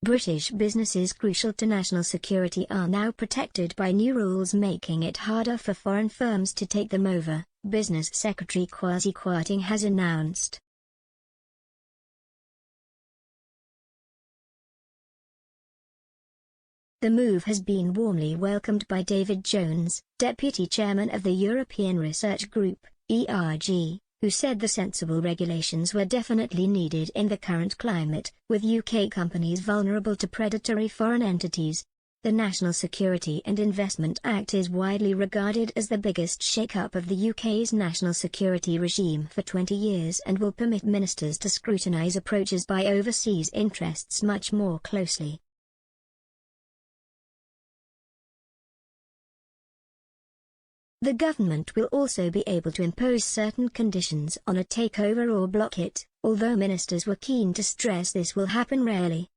British businesses crucial to national security are now protected by new rules making it harder for foreign firms to take them over, Business Secretary prot3ct has announced. The move has been warmly welcomed by David Jones, Deputy Chairman of the European Research Group, ERG, who said the sensible regulations were definitely needed in the current climate, with UK companies vulnerable to predatory foreign entities. The National Security and Investment Act is widely regarded as the biggest shake-up of the UK's national security regime for 20 years and will permit ministers to scrutinise approaches by overseas interests much more closely. The government will also be able to impose certain conditions on a takeover or block it, although ministers were keen to stress this will happen rarely.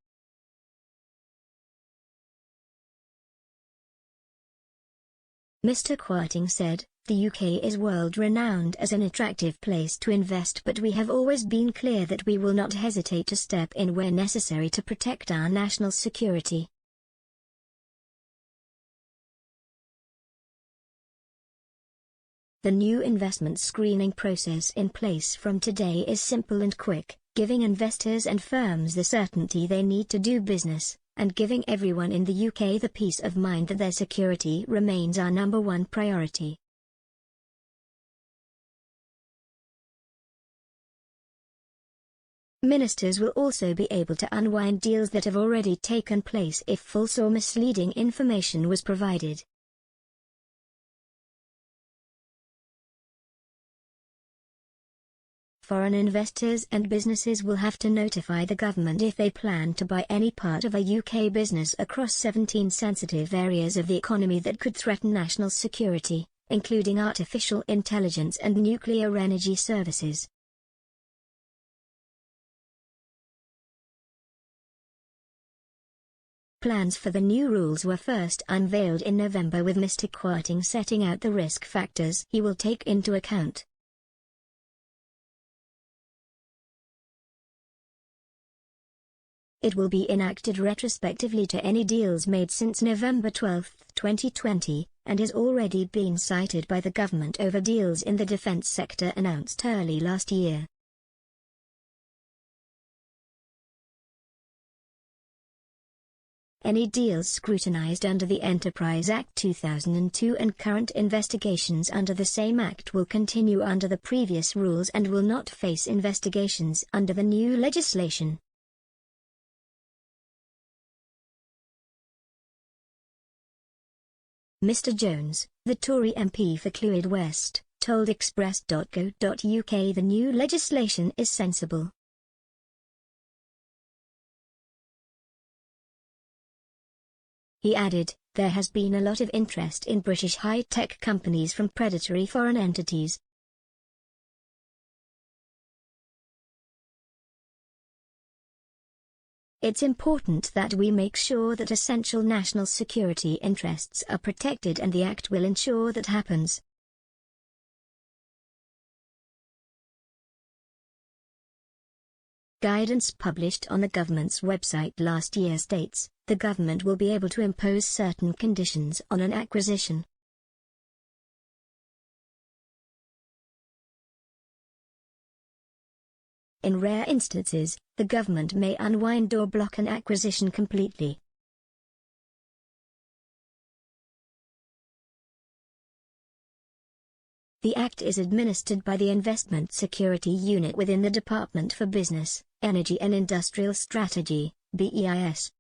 Mr. Quirting said, "The UK is world-renowned as an attractive place to invest, but we have always been clear that we will not hesitate to step in where necessary to protect our national security." The new investment screening process in place from today is simple and quick, giving investors and firms the certainty they need to do business, and giving everyone in the UK the peace of mind that their security remains our #1 priority. Ministers will also be able to unwind deals that have already taken place if false or misleading information was provided. Foreign investors and businesses will have to notify the government if they plan to buy any part of a UK business across 17 sensitive areas of the economy that could threaten national security, including artificial intelligence and nuclear energy services. Plans for the new rules were first unveiled in November, with Mr. Quirting setting out the risk factors he will take into account. It will be enacted retrospectively to any deals made since November 12, 2020, and has already been cited by the government over deals in the defence sector announced early last year. Any deals scrutinised under the Enterprise Act 2002 and current investigations under the same Act will continue under the previous rules and will not face investigations under the new legislation. Mr. Jones, the Tory MP for Clwyd West, told Express.co.uk the new legislation is sensible. He added, "There has been a lot of interest in British high-tech companies from predatory foreign entities. It's important that we make sure that essential national security interests are protected, and the Act will ensure that happens." Guidance published on the government's website last year states, the government will be able to impose certain conditions on an acquisition. In rare instances, the government may unwind or block an acquisition completely. The Act is administered by the Investment Security Unit within the Department for Business, Energy and Industrial Strategy, BEIS.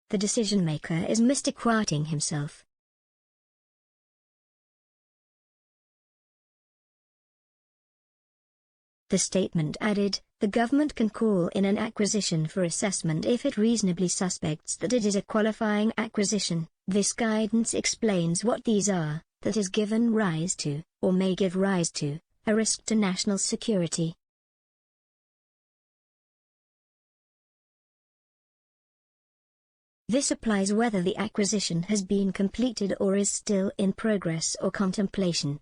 The decision-maker is Mr. Quirting himself. The statement added, "The government can call in an acquisition for assessment if it reasonably suspects that it is a qualifying acquisition. This guidance explains what these are, that has given rise to, or may give rise to, a risk to national security." This applies whether the acquisition has been completed or is still in progress or contemplation.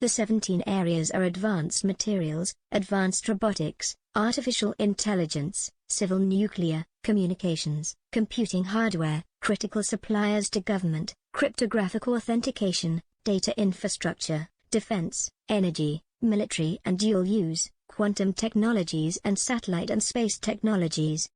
The 17 areas are advanced materials, advanced robotics, artificial intelligence, civil nuclear, communications, computing hardware, critical suppliers to government, cryptographic authentication, data infrastructure, defense, energy, military and dual use, quantum technologies and satellite and space technologies.